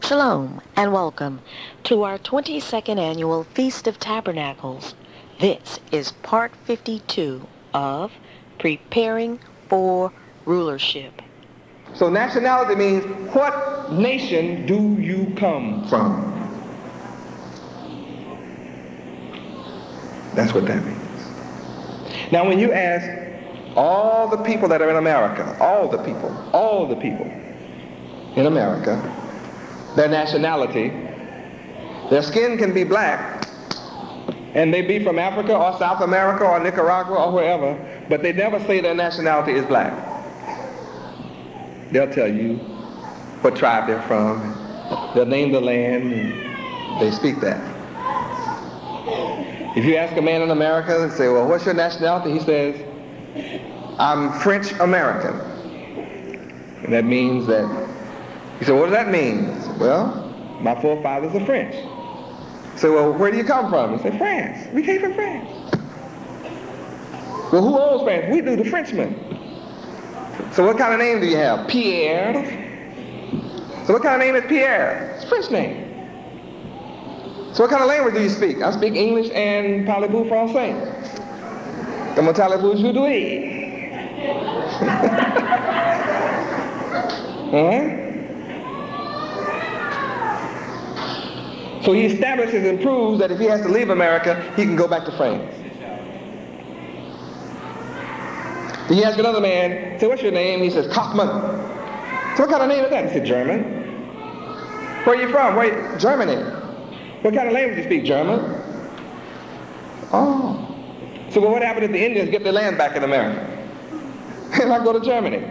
Shalom and welcome to our 22nd annual Feast of Tabernacles. This is part 52 of Preparing for Rulership. So nationality means what nation do you come from? That's what that means. Now when you ask all the people that are in America, all the people in America, their nationality, their skin can be black, and they be from Africa or South America or Nicaragua or wherever, but they never say their nationality is black. They'll tell you what tribe they're from, and they'll name the land, and they speak that. If you ask a man in America and say, well, what's your nationality? He says, I'm French American. And that means that, you say, what does that mean? I said, well, my forefathers are French. I say, well, where do you come from? He said, France. We came from France. Well, who owns France? We do, the Frenchmen. So what kind of name do you have? Pierre. So what kind of name is Pierre? It's a French name. So what kind of language do you speak? I speak English and parlez-vous français. Comment allez-vous aujourd'hui? Huh? So he establishes and proves that if he has to leave America, he can go back to France. He asks another man, say, what's your name? He says, Kaufman. So what kind of name is that? He said, German. Where are you from? Germany. What kind of language do you speak? German. Oh. So what happened if the Indians get their land back in America? And I go to Germany.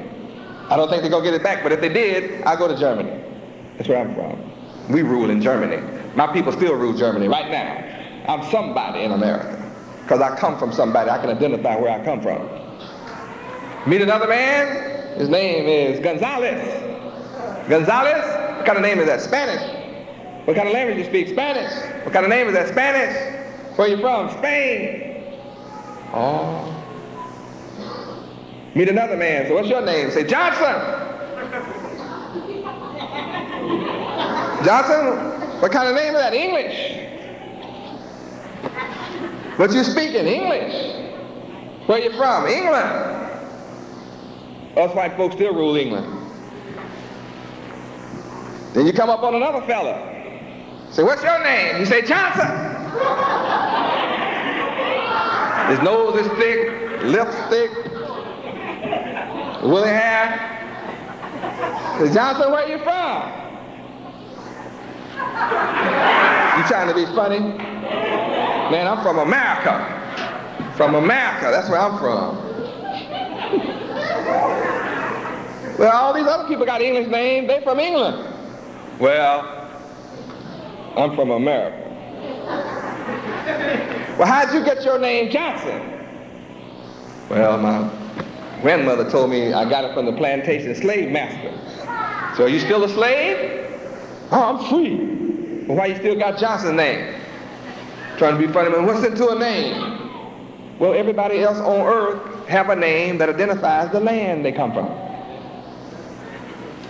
I don't think they're going to get it back, but if they did, I go to Germany. That's where I'm from. We rule in Germany. My people still rule Germany right now. I'm somebody in America because I come from somebody. I can identify where I come from. Meet another man. His name is Gonzalez. Gonzalez? What kind of name is that? Spanish. What kind of language do you speak? Spanish. What kind of name is that? Spanish. Where are you from? Spain. Oh. Meet another man. So what's your name? Say Johnson. Johnson? What kind of name is that? English. What you speak in English? Where you from? England. Us white folks still rule England. Then you come up on another fella. Say, what's your name? You say Johnson. His nose is thick, lips thick, woolly hair. Say, Johnson, where you from? You trying to be funny? Man, I'm from America. From America, that's where I'm from. Well, all these other people got English names, they from England. Well, I'm from America. Well, how'd you get your name Johnson? Well, my grandmother told me I got it from the plantation slave master. So are you still a slave? Oh, I'm free. Well, why you still got Johnson's name? Trying to be funny, man. What's into a name? Well, everybody else on earth have a name that identifies the land they come from.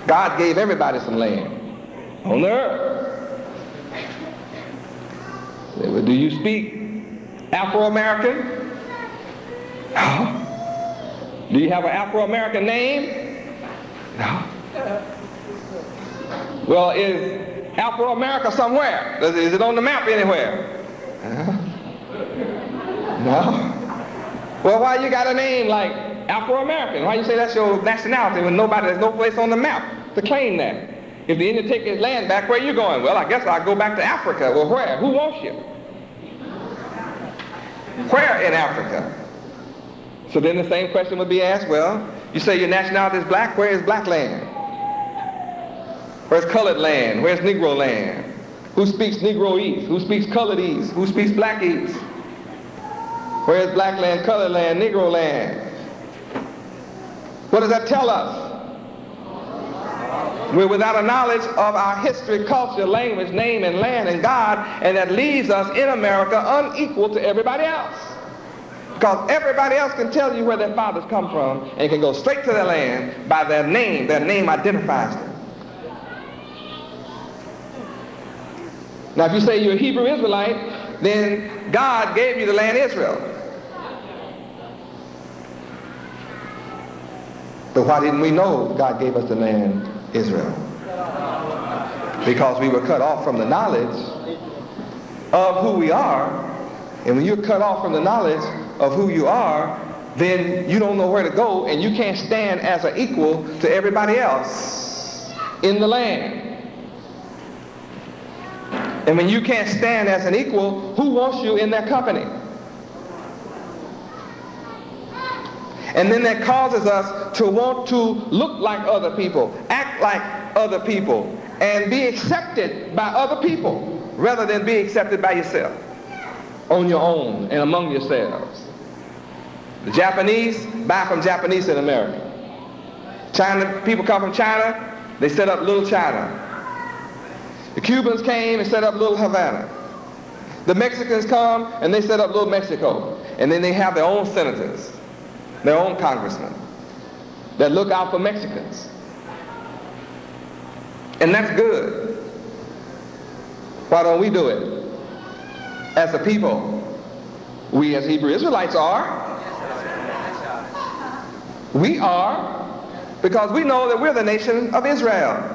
God gave everybody some land on the earth. Well, do you speak Afro-American? No. Do you have an Afro-American name? No. Well, is Afro-America somewhere? Is it on the map anywhere? No. Well, why you got a name like Afro-American? Why you say that's your nationality when there's no place on the map to claim that? If the Indian take his land back, where are you going? Well, I guess I'll go back to Africa. Well, where? Who wants you? Where in Africa? So then the same question would be asked, well, you say your nationality is black, where is black land? Where's colored land? Where's Negro land? Who speaks Negroese? Who speaks coloredese? Who speaks blackese? Where's black land, colored land, Negro land? What does that tell us? We're without a knowledge of our history, culture, language, name, and land, and God, and that leaves us in America unequal to everybody else. Because everybody else can tell you where their fathers come from and can go straight to their land by their name. Their name identifies them. Now, if you say you're a Hebrew Israelite, then God gave you the land Israel. But why didn't we know God gave us the land Israel? Because we were cut off from the knowledge of who we are. And when you're cut off from the knowledge of who you are, then you don't know where to go, and you can't stand as an equal to everybody else in the land. And when you can't stand as an equal, who wants you in their company? And then that causes us to want to look like other people, act like other people, and be accepted by other people rather than be accepted by yourself, on your own and among yourselves. The Japanese buy from Japanese in America. China, people come from China, they set up Little China. The Cubans came and set up Little Havana. The Mexicans come and they set up Little Mexico. And then they have their own senators, their own congressmen that look out for Mexicans. And that's good. Why don't we do it? As a people, we as Hebrew Israelites are. We are, because we know that we're the nation of Israel.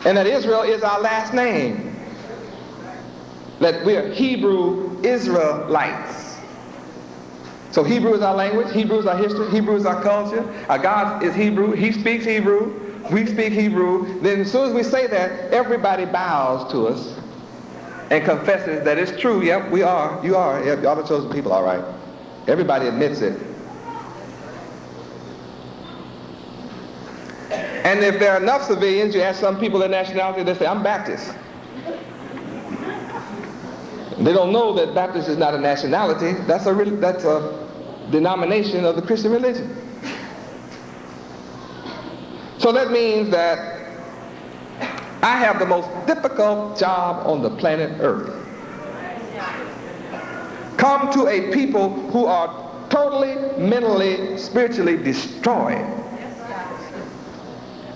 And that Israel is our last name. That we're Hebrew Israelites. So Hebrew is our language, Hebrew is our history, Hebrew is our culture. Our God is Hebrew, He speaks Hebrew, we speak Hebrew. Then as soon as we say that, everybody bows to us and confesses that it's true. Yep, we are, you are, yep, y'all the chosen people, all right. Everybody admits it. And if there are enough civilians, you ask some people their nationality, they say, I'm Baptist. They don't know that Baptist is not a nationality. That's a denomination of the Christian religion. So that means that I have the most difficult job on the planet Earth. Come to a people who are totally, mentally, spiritually destroyed.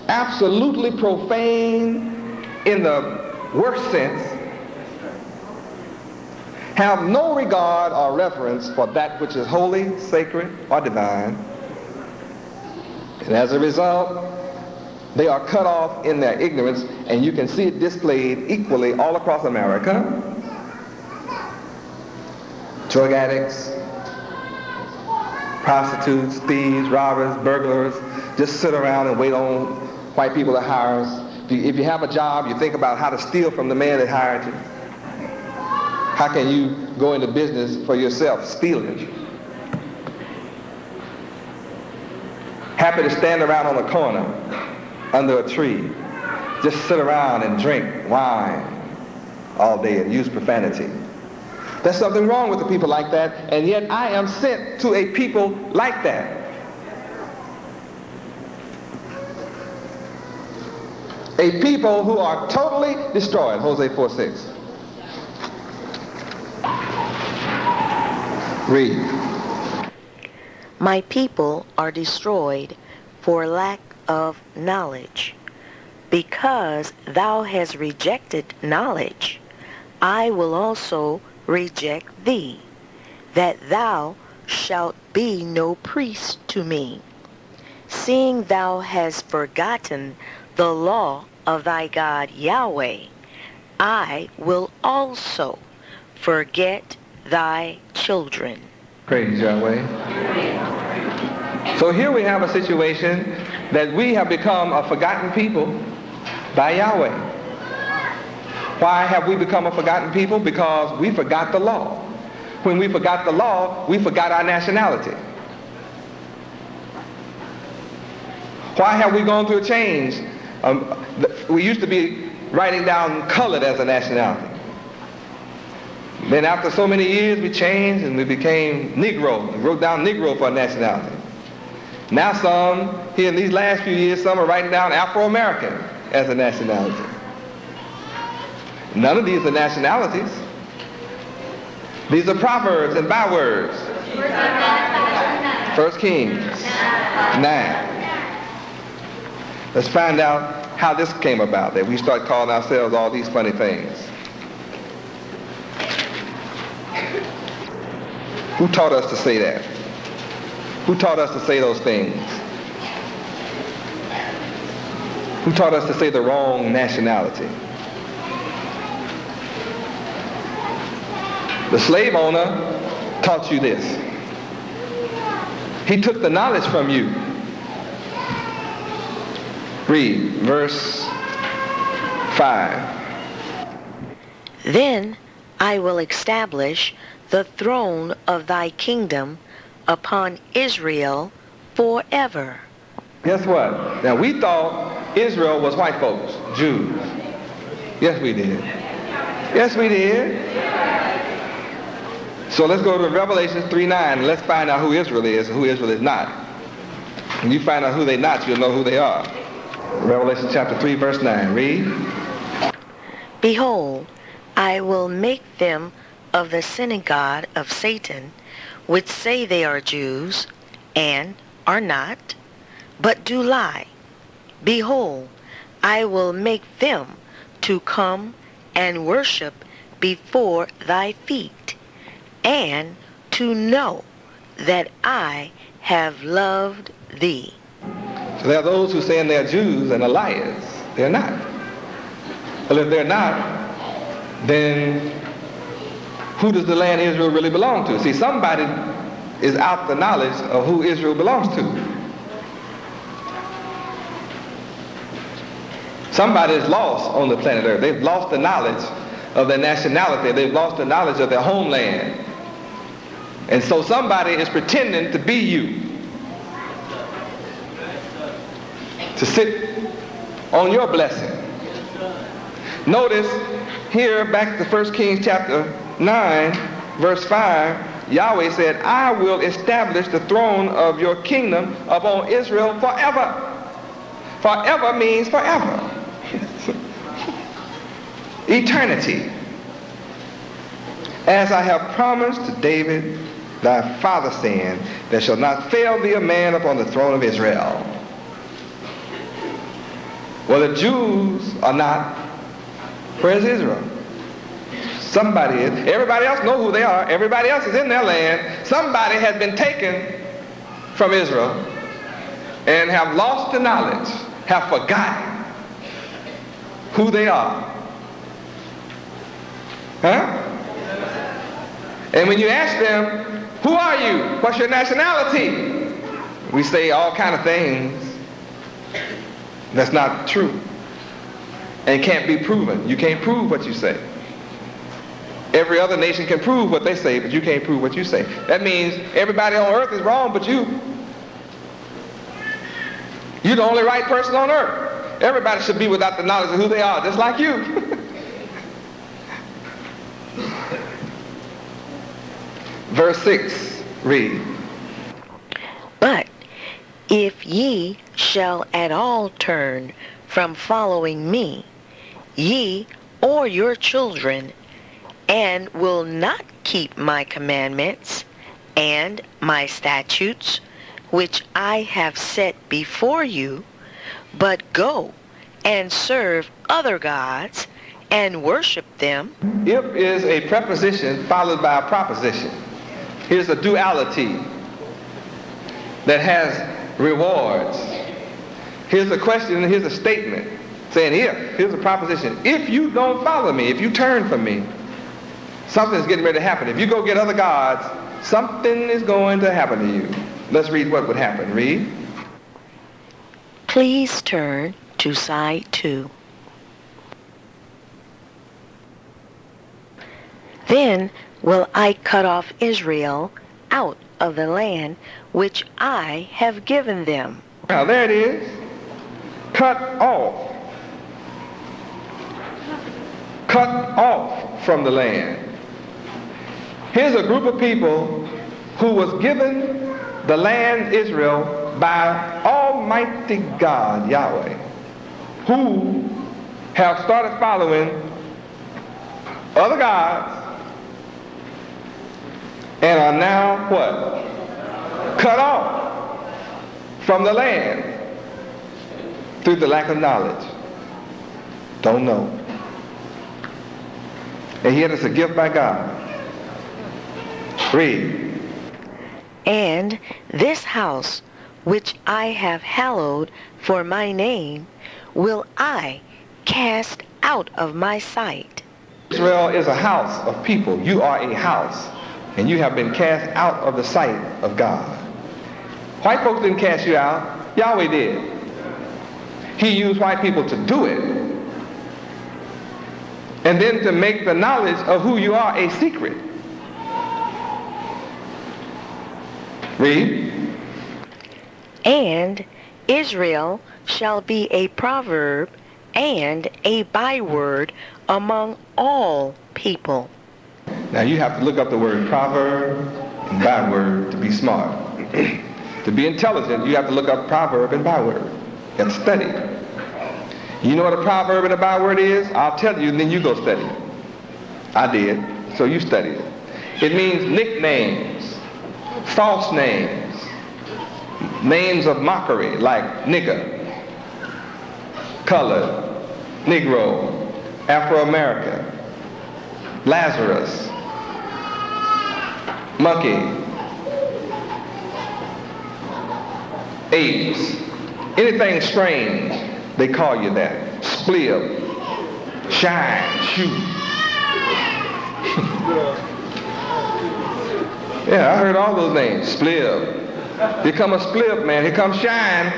Absolutely profane in the worst sense, have no regard or reverence for that which is holy, sacred, or divine. And as a result, they are cut off in their ignorance, and you can see it displayed equally all across America. Drug addicts, prostitutes, thieves, robbers, burglars, just sit around and wait on white people to hire us. If you have a job, you think about how to steal from the man that hired you. How can you go into business for yourself, stealing? Happy to stand around on a corner under a tree, just sit around and drink wine all day and use profanity. There's something wrong with the people like that, and yet I am sent to a people like that. A people who are totally destroyed, Hosea 4:6. Read. My people are destroyed for lack of knowledge. Because thou hast rejected knowledge, I will also reject thee, that thou shalt be no priest to me. Seeing thou hast forgotten the law of thy God Yahweh, I will also forget thy children. Praise Yahweh. So here we have a situation that we have become a forgotten people by Yahweh. Why have we become a forgotten people? Because we forgot the law. When we forgot the law, we forgot our nationality. Why have we gone through a change? We used to be writing down colored as a nationality. Then after so many years, we changed and we became Negro. We wrote down Negro for a nationality. Now some, here in these last few years, some are writing down Afro-American as a nationality. None of these are nationalities. These are proverbs and bywords. 1 Kings 9. Let's find out how this came about, that we start calling ourselves all these funny things. Who taught us to say that? Who taught us to say those things? Who taught us to say the wrong nationality? The slave owner taught you this. He took the knowledge from you. Read verse 5. Then I will establish the throne of thy kingdom upon Israel forever. Guess what? Now we thought Israel was white folks, Jews. Yes, we did. Yes, we did. So let's go to Revelation 3:9 and let's find out who Israel is and who Israel is not. When you find out who they're not, you'll know who they are. Revelation chapter 3, verse 9. Read. Behold, I will make them of the synagogue of Satan, which say they are Jews, and are not, but do lie. Behold, I will make them to come and worship before thy feet, and to know that I have loved thee. So there are those who say they're Jews and are liars. They're not. Well, if they're not, then who does the land Israel really belong to? See, somebody is out the knowledge of who Israel belongs to. Somebody is lost on the planet Earth. They've lost the knowledge of their nationality. They've lost the knowledge of their homeland. And so somebody is pretending to be you, to sit on your blessing. Notice here, back to 1 Kings chapter 9, verse 5, Yahweh said, I will establish the throne of your kingdom upon Israel forever. Forever means forever. Eternity. As I have promised to David, thy father, saying, there shall not fail thee a man upon the throne of Israel. Well, the Jews are not. Where's Israel? Somebody is. Everybody else knows who they are. Everybody else is in their land. Somebody has been taken from Israel and have lost the knowledge, have forgotten who they are. Huh? And when you ask them, who are you? What's your nationality? We say all kind of things that's not true and can't be proven. You can't prove what you say. Every other nation can prove what they say, but you can't prove what you say. That means everybody on earth is wrong but you. You're the only right person on earth. Everybody should be without the knowledge of who they are, just like you. Verse 6, read. But if ye shall at all turn from following me, ye or your children, and will not keep my commandments and my statutes, which I have set before you, but go and serve other gods and worship them. If is a preposition followed by a proposition. Here's a duality that has rewards. Here's a question and here's a statement saying here's a proposition. If you don't follow me, if you turn from me, something's getting ready to happen. If you go get other gods, something is going to happen to you. Let's read what would happen. Read. Please turn to side 2. Then will I cut off Israel out of the land which I have given them. Now there it is. Cut off. Cut off from the land. Here's a group of people who was given the land Israel by Almighty God, Yahweh, who have started following other gods and are now what? Cut off from the land through the lack of knowledge. Don't know. And yet it's a gift by God. Read. And this house, which I have hallowed for my name, will I cast out of my sight. Israel is a house of people. You are a house. And you have been cast out of the sight of God. White folks didn't cast you out. Yahweh did. He used white people to do it. And then to make the knowledge of who you are a secret. Read. And Israel shall be a proverb and a byword among all people. Now you have to look up the word proverb and byword to be smart. To be intelligent, you have to look up proverb and byword. You have to study. You know what a proverb and a byword is? I'll tell you and then you go study it. I did, so you studied it. It means nicknames, false names, names of mockery like nigger, colored, Negro, Afro-American, Lazarus, monkey, apes, anything strange, they call you that. Splib, shine, shoot. Yeah, I heard all those names. Splib. Here come a splib, man. Here comes shine.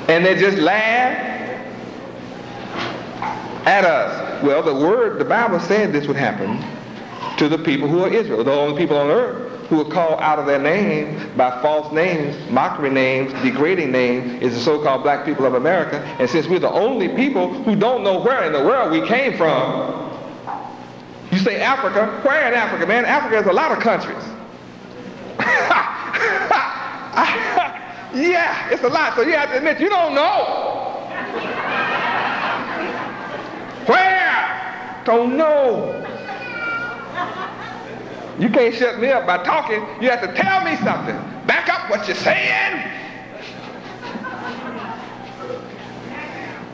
And they just laugh at us. Well, the Bible said this would happen to the people who are Israel, the only people on earth who are called out of their name by false names, mockery names, degrading names, is the so-called black people of America. And since we're the only people who don't know where in the world we came from, you say Africa, where in Africa, man? Africa is a lot of countries. Yeah, it's a lot, so you have to admit you don't know. Where? Don't know. You can't shut me up by talking. You have to tell me something. Back up what you're saying.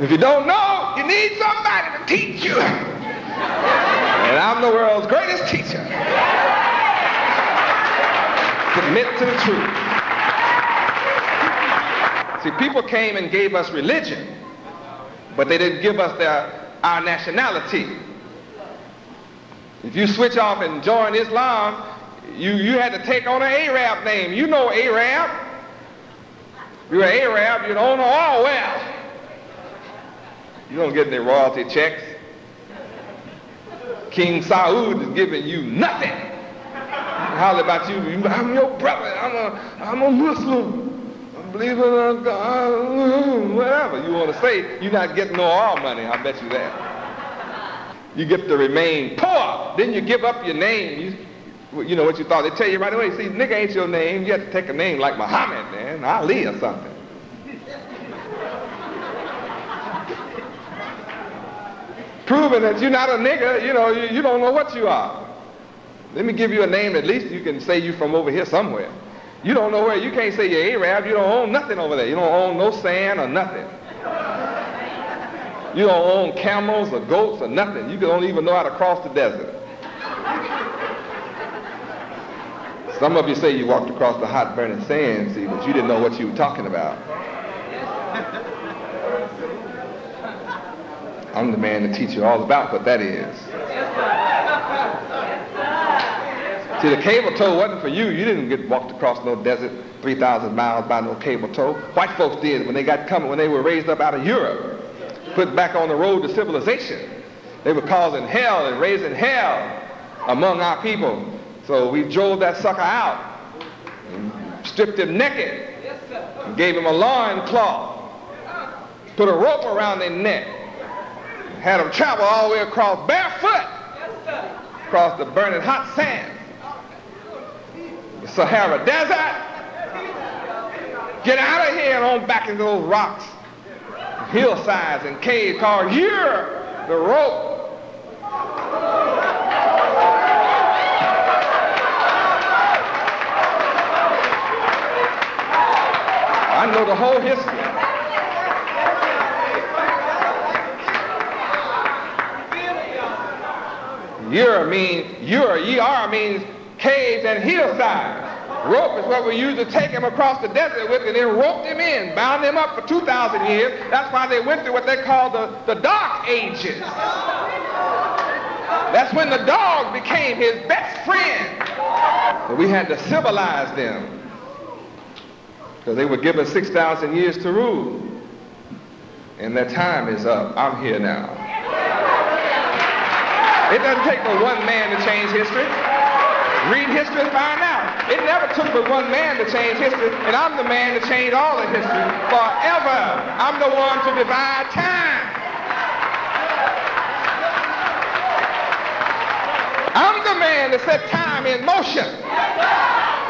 If you don't know, you need somebody to teach you. And I'm the world's greatest teacher. Submit to the truth. See, people came and gave us religion, but they didn't give us our nationality. If you switch off and join Islam, you had to take on an Arab name. You know Arab. You're an Arab, you don't know all well. You don't get any royalty checks. King Saud is giving you nothing. Holler about you, I'm your brother, I'm a Muslim. Believe it or God, whatever you want to say, you're not getting no oil money, I bet you that. You get to remain poor, then you give up your name. You know what you thought. They tell you right away, see, nigga ain't your name. You have to take a name like Muhammad, man, Ali or something. Proving that you're not a nigga, you don't know what you are. Let me give you a name, at least you can say you from over here somewhere. You don't know where, you can't say you're Arab, you don't own nothing over there. You don't own no sand or nothing. You don't own camels or goats or nothing. You don't even know how to cross the desert. Some of you say you walked across the hot burning sand, see, but you didn't know what you were talking about. I'm the man to teach you all about what that is. See, the cable tow wasn't for you. You didn't get walked across no desert 3,000 miles by no cable tow. White folks did when they were raised up out of Europe, put back on the road to civilization. They were causing hell and raising hell among our people. So we drove that sucker out, and stripped him naked, and gave him a loincloth, put a rope around their neck, had them travel all the way across barefoot, across the burning hot sand. The Sahara Desert. Get out of here and on back into those rocks, hillsides and caves called here, the rope. know the whole history. Ur means caves and hillsides. Rope is what we used to take him across the desert with, and then roped him in, bound him up for 2,000 years. That's why they went through what they call the Dark Ages. That's when the dog became his best friend. But we had to civilize them because they were given 6,000 years to rule. And their time is up. I'm here now. It doesn't take but one man to change history. Read history and find out. It never took but one man to change history, and I'm the man to change all of history forever. I'm the one to divide time. I'm the man that set time in motion.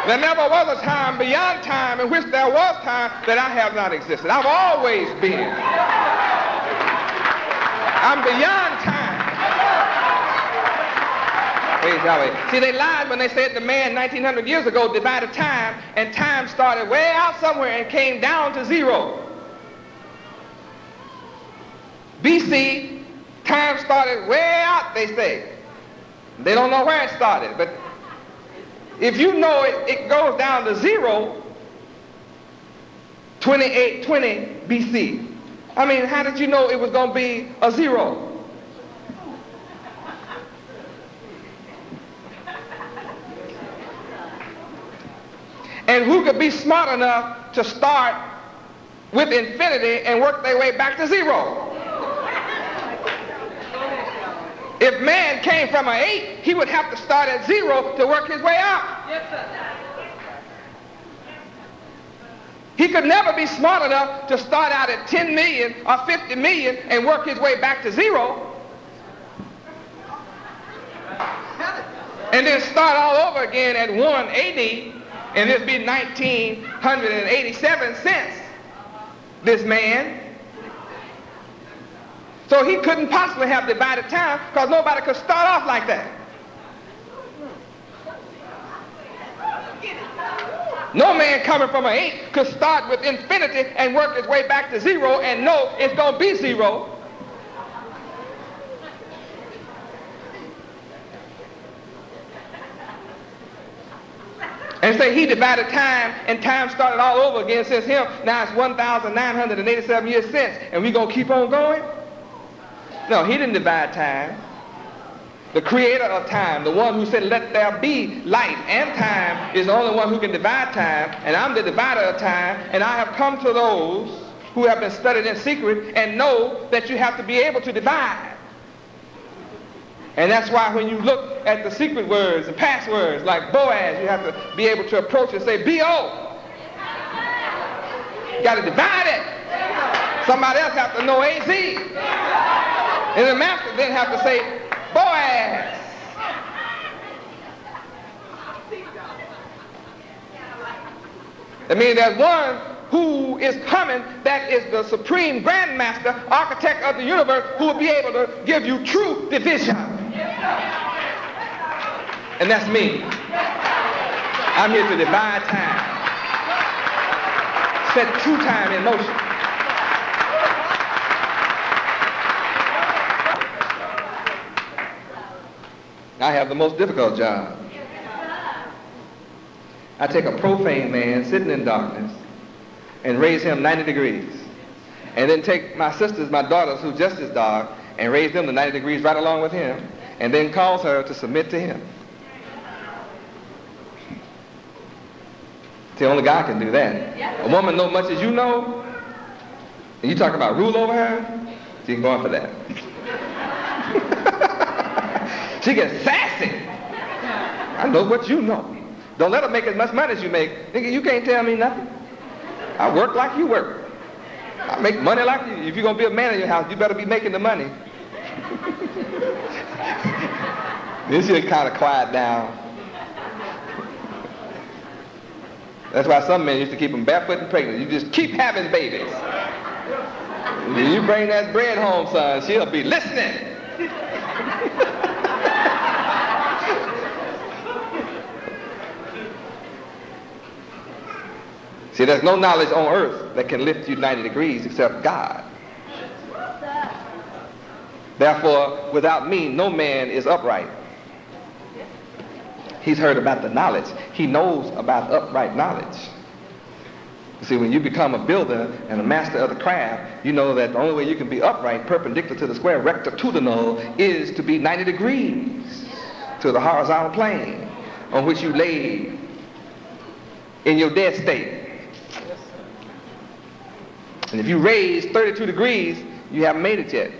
There never was a time beyond time in which there was time that I have not existed. I've always been. I'm beyond time. See, they lied when they said the man 1,900 years ago divided time, and time started way out somewhere and came down to zero. BC, time started way out, they say. They don't know where it started, but if you know it goes down to zero, 2820 BC. I mean, how did you know it was going to be a zero? And who could be smart enough to start with infinity and work their way back to zero? If man came from an 8, he would have to start at 0 to work his way up. Yes, sir. He could never be smart enough to start out at 10 million or 50 million and work his way back to 0. And then start all over again at 1 AD, and this be 1987 since this man. So he couldn't possibly have divided time because nobody could start off like that. No man coming from an 8 could start with infinity and work his way back to 0 and know it's going to be 0. And say he divided time and time started all over again since him. Now it's 1,987 years since, and we going to keep on going? No, he didn't divide time. The creator of time, the one who said let there be light and time, is the only one who can divide time, and I'm the divider of time, and I have come to those who have been studied in secret and know that you have to be able to divide. And that's why when you look at the secret words, the passwords, like Boaz, you have to be able to approach and say, B-O. You got to divide it. Somebody else has to know A-Z. And the master then have to say, Boaz. That means there's one who is coming that is the supreme grandmaster, architect of the universe, who will be able to give you true division. And that's me. I'm here to divide time. Set true time in motion. I have the most difficult job. I take a profane man sitting in darkness and raise him 90 degrees. And then take my sisters, my daughters, who just as dark, and raise them to 90 degrees right along with him, and then cause her to submit to him. See, only God can do that. A woman know much as you know, and you talk about rule over her, she can go on for that. She gets sassy. I know what you know. Don't let her make as much money as you make. Nigga, you can't tell me nothing. I work like you work. I make money like you. If you're going to be a man in your house, you better be making the money. Then she'll kind of quiet down. That's why some men used to keep them barefoot and pregnant. You just keep having babies. When you bring that bread home, son, she'll be listening. See, there's no knowledge on earth that can lift you 90 degrees except God. Therefore, without me, no man is upright. He's heard about the knowledge. He knows about upright knowledge. You see, when you become a builder and a master of the craft, you know that the only way you can be upright, perpendicular to the square, rectitudinal, is to be 90 degrees to the horizontal plane on which you lay in your dead state. And if you raise 32 degrees, you haven't made it yet.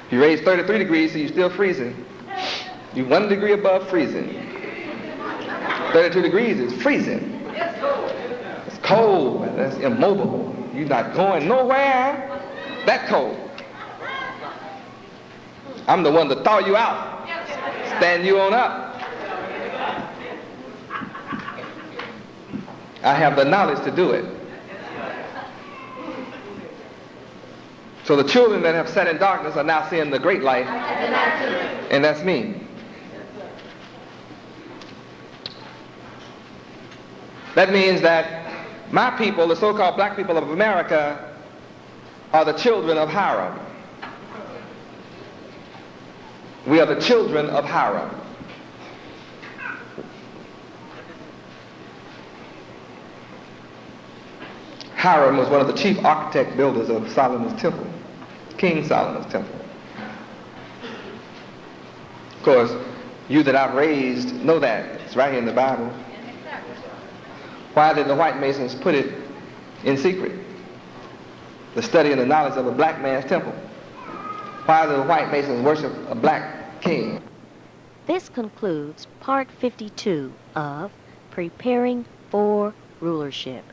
If you raise 33 degrees, so you're still freezing. You're 1 degree above freezing. 32 degrees is freezing. It's cold, that's immobile. You're not going nowhere that cold. I'm the one to thaw you out, stand you on up. I have the knowledge to do it. So the children that have sat in darkness are now seeing the great light, and that's me. That means that my people, the so-called black people of America, are the children of Hiram. We are the children of Hiram. Hiram was one of the chief architect builders of Solomon's temple, King Solomon's temple. Of course, you that I've raised know that. It's right here in the Bible. Why did the white Masons put it in secret? The study and the knowledge of a black man's temple. Why did the white Masons worship a black king? This concludes part 52 of Preparing for Rulership.